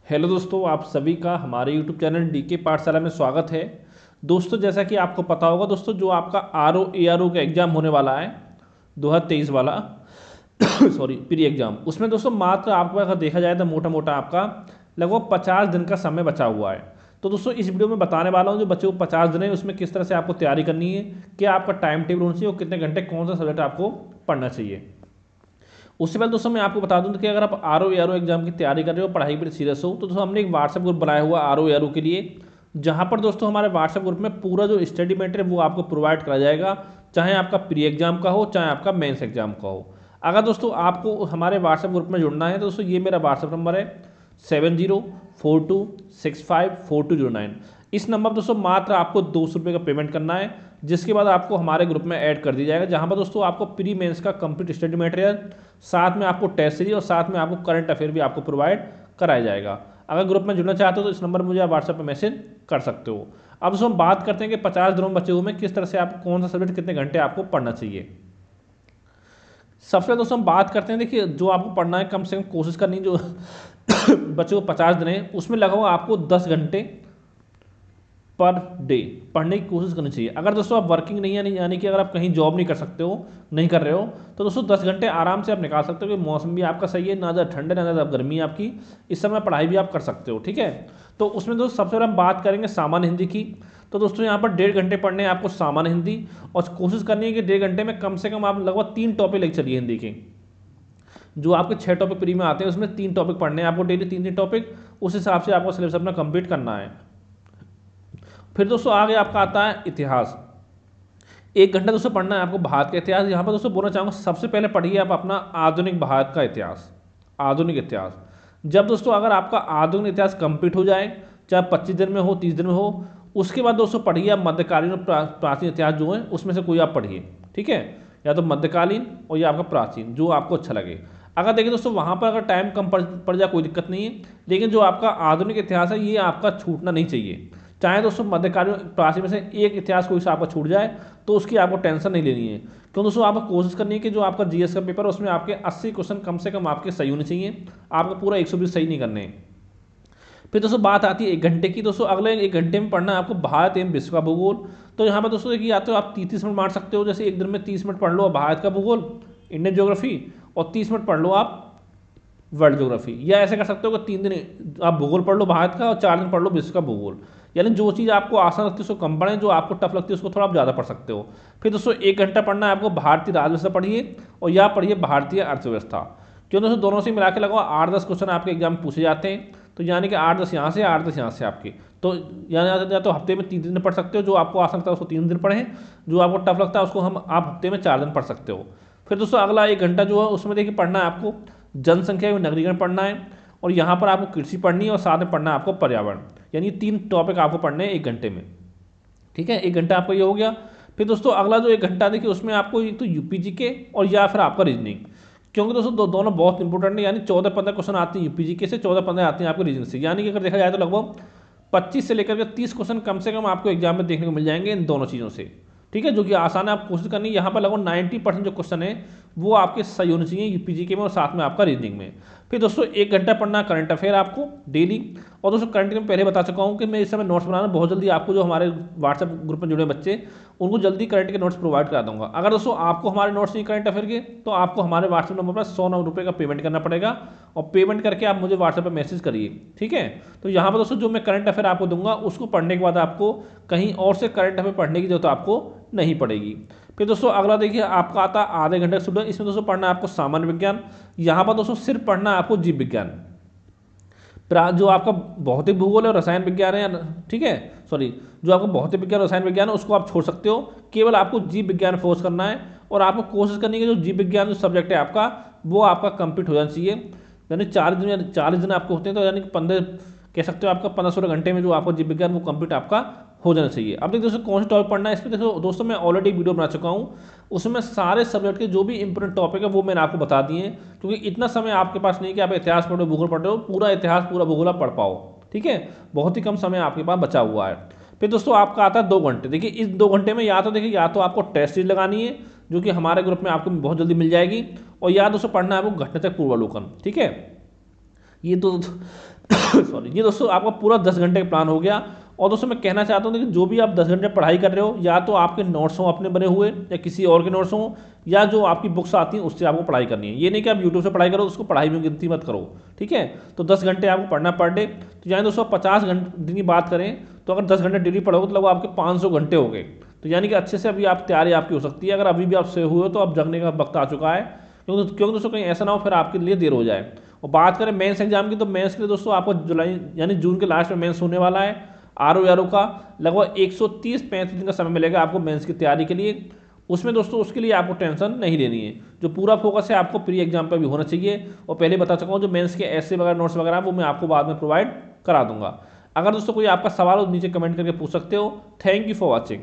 Hello दोस्तों, आप सभी का हमारे यूट्यूब चैनल डीके पाठशाला में स्वागत है। दोस्तों, जैसा कि आपको पता होगा दोस्तों, जो आपका R O A R O का एग्ज़ाम होने वाला है 2023 वाला सॉरी प्री एग्ज़ाम, उसमें दोस्तों मात्र आपको अगर देखा जाए तो मोटा मोटा आपका लगभग 50 दिन का समय बचा हुआ है। तो दोस्तों इस वीडियो में बताने वाला हूँ जो बच्चे को 50 दिन है उसमें किस तरह से आपको तैयारी करनी है, क्या आपका टाइम टेबल होना चाहिए और कितने घंटे कौन सा सब्जेक्ट आपको पढ़ना चाहिए। उससे पहले दोस्तों मैं आपको बता दूं कि अगर आप आर ओ एग्जाम की तैयारी कर रहे हो, पढ़ाई पर सीरियस हो, तो दोस्तों हमने एक व्हाट्सएप ग्रुप बनाया हुआ आर ओ के लिए, जहां पर दोस्तों हमारे व्हाट्सएप ग्रुप में पूरा जो स्टडी मटेरियल वो आपको प्रोवाइड करा जाएगा, चाहे आपका प्री एग्जाम का हो चाहे आपका मेंस एग्जाम का हो। अगर दोस्तों आपको हमारे व्हाट्सएप ग्रुप में जुड़ना है तो दोस्तों ये मेरा व्हाट्सएप नंबर है 7042654209। इस नंबर पर दोस्तों मात्र आपको 200 रुपये का पेमेंट करना है, जिसके बाद आपको हमारे ग्रुप में ऐड कर दिया जाएगा, जहां पर दोस्तों आपको प्री मेंस का कंप्लीट स्टडी मटेरियल, साथ में आपको टेस्ट सीरीज और साथ में आपको करंट अफेयर भी आपको प्रोवाइड कराया जाएगा। अगर ग्रुप में जुड़ना चाहते हो तो इस नंबर पर मुझे आप व्हाट्सएप पर मैसेज कर सकते हो। अब दोस्तों हम बात करते हैं कि 50 दिनों में बचे हुए में किस तरह से आपको कौन सा सब्जेक्ट कितने घंटे आपको पढ़ना चाहिए। सबसे पहले दोस्तों हम बात करते हैं, देखिए जो आपको पढ़ना है कम से कम कोशिश करनी जो बच्चों को 50 दिन है उसमें लगभग आपको 10 घंटे पर डे पढ़ने की कोशिश करनी चाहिए। अगर दोस्तों आप वर्किंग नहीं है, यानी कि अगर आप कहीं जॉब नहीं कर सकते हो, नहीं कर रहे हो, तो दोस्तों 10 घंटे आराम से आप निकाल सकते हो, कि मौसम भी आपका सही है, ना ज़्यादा ठंड है ना ज़्यादा गर्मी है आपकी, इस समय पढ़ाई भी आप कर सकते हो। ठीक है, तो उसमें दोस्तों सबसे पहले हम बात करेंगे सामान्य हिंदी की। तो दोस्तों यहाँ पर 1.5 घंटे पढ़ने हैं आपको सामान्य हिंदी, और कोशिश करनी है कि 1.5 घंटे में कम से कम आप लगभग 3 टॉपिक लेके चलिए हिंदी के। जो आपके 6 टॉपिक प्री में आते हैं उसमें 3 टॉपिक पढ़ने हैं आपको डेली, 3 3 टॉपिक, उस हिसाब से आपको सिलेबस अपना कंप्लीट करना है। फिर दोस्तों आगे आपका आता है इतिहास। 1 घंटा दोस्तों पढ़ना है आपको भारत का इतिहास। यहाँ पर दोस्तों बोलना चाहूँगा सबसे पहले पढ़िए आप अपना आधुनिक भारत का इतिहास, आधुनिक इतिहास। जब दोस्तों अगर आपका आधुनिक इतिहास कंप्लीट हो जाए, चाहे 25 दिन में हो 30 दिन में हो, उसके बाद दोस्तों पढ़िए आप मध्यकालीन और प्राचीन इतिहास जो है उसमें से कोई आप पढ़िए। ठीक है, या तो मध्यकालीन और या आपका प्राचीन, जो आपको अच्छा लगे। अगर देखिए दोस्तों वहाँ पर अगर टाइम कम पड़ जाए कोई दिक्कत नहीं है, लेकिन जो आपका आधुनिक इतिहास है ये आपका छूटना नहीं चाहिए। चाहे दोस्तों मध्यकालीन प्राचीन में से एक इतिहास कोई सा आपका छूट जाए तो उसकी आपको टेंशन नहीं लेनी है, क्यों दोस्तों आपको कोशिश करनी है कि जो आपका जीएस का पेपर है उसमें आपके 80 क्वेश्चन कम से कम आपके सही होने चाहिए, आपको पूरा 120 सही नहीं करने हैं। फिर दोस्तों बात आती है 1 घंटे की। दोस्तों अगले 1 घंटे में पढ़ना है आपको भारत एवं विश्व का भूगोल। तो यहाँ पर दोस्तों देखिए, या तो आप 30 मिनट मार सकते हो, जैसे एक दिन में 30 मिनट पढ़ लो भारत का भूगोल, इंडियन ज्योग्राफी, और 30 मिनट पढ़ लो आप वर्ल्ड ज्योग्राफी, या ऐसे कर सकते हो कि 3 दिन आप भूगोल पढ़ लो भारत का और 4 दिन पढ़ लो विश्व का भूगोल। यानी जो चीज़ आपको आसान लगती है उसको कम पढ़ें, जो आपको टफ लगती है उसको थोड़ा आप ज़्यादा पढ़ सकते हो। फिर दोस्तों 1 घंटा पढ़ना है आपको भारतीय राजव्यवस्था पढ़िए, और या पढ़िए भारतीय अर्थव्यवस्था। क्यों दोस्तों दोनों से मिला के लगभग 8-10 क्वेश्चन आपके एग्जाम में पूछे जाते हैं, तो यानी कि 8-10 यहाँ से 8-10 यहाँ से आपके, तो या तो हफ्ते में 3 दिन पढ़ सकते हो, जो आपको आसान लगता है उसको 3 दिन पढ़ें, जो आपको टफ लगता है उसको आप हफ्ते में 4 दिन पढ़ सकते हो। फिर दोस्तों अगला 1 घंटा जो है उसमें देखिए पढ़ना है आपको जनसंख्या एवं नगरीकरण पढ़ना है, और यहाँ पर आपको कृषि पढ़नी है, और साथ में पढ़ना है आपको पर्यावरण। यानी 3 टॉपिक आपको पढ़ने हैं 1 घंटे में। ठीक है, 1 घंटा आपका ये हो गया। फिर दोस्तों अगला जो 1 घंटा देखिए उसमें आपको एक तो यूपीजी के और या फिर आपका रीजनिंग, क्योंकि दोस्तों दोनों बहुत इंपॉर्टेंट है। यानी 14-15 क्वेश्चन आते हैं यूपीजी के से, 14-15 आते हैं आपके रीजनिंग से। यानी कि अगर देखा जाए तो लगभग 25 से लेकर के 30 क्वेश्चन कम से कम आपको एग्जाम में देखने को मिल जाएंगे इन दोनों चीज़ों से। ठीक है, जो कि आसान है, आप कोशिश करनी है। यहाँ पर लगभग 90% जो क्वेश्चन है वो आपके सही होने चाहिए यूपीजी के में और साथ में आपका रीजनिंग में। फिर दोस्तों 1 घंटा पढ़ना करंट अफेयर आपको डेली। और दोस्तों करंट में पहले बता चुका हूँ कि मैं इस समय नोट्स बनाना बहुत जल्दी, आपको जो हमारे व्हाट्सएप ग्रुप में जुड़े बच्चे उनको जल्दी करंट के नोट्स प्रोवाइड करा दूंगा। अगर दोस्तों आपको हमारे नोट्स नहीं करंट अफेयर के, तो आपको हमारे व्हाट्सएप नंबर पर 100 रुपये का पेमेंट करना पड़ेगा, और पेमेंट करके आप मुझे व्हाट्सएप पर मैसेज करिए। ठीक है, तो यहाँ पर दोस्तों जो मैं करंट अफेयर आपको दूंगा उसको पढ़ने के बाद आपको कहीं और से करंट अफेयर पढ़ने की जरूरत आपको नहीं पड़ेगी। फिर दोस्तों अगला देखिए आपका आता है आधे घंटे का स्टूडेंट। इसमें दोस्तों पढ़ना है आपको सामान्य विज्ञान। यहाँ पर दोस्तों सिर्फ पढ़ना है आपको जीव विज्ञान, जो आपका भौतिक भूगोल है, रसायन विज्ञान है, ठीक है, सॉरी, जो आपको भौतिक विज्ञान रसायन विज्ञान है उसको आप छोड़ सकते हो, केवल आपको जीव विज्ञान फोर्स करना है। और आपको कोशिश करनी है कि जो जीव विज्ञान जो सब्जेक्ट है आपका वो आपका कंप्लीट हो जाना चाहिए। यानी 40 दिन आपको होते हैं, तो यानी कि 15 कह सकते हो आपका 15-16 घंटे में जो आपका जीव विज्ञान वो कंप्लीट आपका हो जाना चाहिए। अब देखिए दोस्तों कौन सा टॉपिक पढ़ना है, इसमें देखो दोस्तों मैं ऑलरेडी वीडियो बना चुका हूँ, उसमें सारे सब्जेक्ट के जो भी इंपॉर्टेंट टॉपिक है वो मैंने आपको बता दिए हैं, क्योंकि इतना समय आपके पास नहीं कि आप इतिहास पढ़ो भूगोल पढ़ रहे हो, पूरा इतिहास पूरा भूगोल आप पढ़ पाओ। ठीक है, बहुत ही कम समय आपके पास बचा हुआ है। फिर दोस्तों आपका आता है 2 घंटे। देखिए इस 2 घंटे में या तो देखिए या तो आपको टेस्ट सीरीज लगानी है, जो कि हमारे ग्रुप में आपको बहुत जल्दी मिल जाएगी, और या दोस्तों पढ़ना है आपको घटनाचक्र पूर्वावलोकन। ठीक है, ये तो सॉरी, ये दोस्तों आपका पूरा 10 घंटे का प्लान हो गया। और दोस्तों मैं कहना चाहता हूँ कि जो भी आप 10 घंटे पढ़ाई कर रहे हो, या तो आपके नोट्स हों अपने बने हुए, या किसी और के नोट्स हों, या जो आपकी बुक्स आती हैं उससे आपको पढ़ाई करनी है। ये नहीं कि आप यूट्यूब से पढ़ाई करो, उसको पढ़ाई में गिनती मत करो, ठीक है। तो 10 घंटे आपको पढ़ना पर डे। तो यानी दोस्तों 50 घंटे दिन की बात करें तो अगर 10 घंटे डेली पढ़ोगे तो लगभग आपके 500 घंटे हो गए। तो यानी कि अच्छे से अभी आप तैयारी आपकी हो सकती है। अगर अभी भी आप सोए हुए हो तो अब जगने का वक्त आ चुका है, क्योंकि दोस्तों कहीं ऐसा ना हो फिर आपके लिए देर हो जाए। और बात करें मेंस एग्जाम की, तो मेंस के लिए दोस्तों आपको जुलाई यानी जून के लास्ट में मेंस होने वाला है। आर ओ का लगभग 130-135 दिन का समय मिलेगा आपको मेंस की तैयारी के लिए। उसमें दोस्तों उसके लिए आपको टेंशन नहीं लेनी है। जो पूरा फोकस है आपको प्री एग्जाम पर भी होना चाहिए। और पहले बता चुका हूँ जो मेंस के ऐसे वगैरह नोट्स वगैरह वो मैं आपको बाद में प्रोवाइड करा दूंगा। अगर दोस्तों कोई आपका सवाल हो नीचे कमेंट करके पूछ सकते हो। Thank you for watching.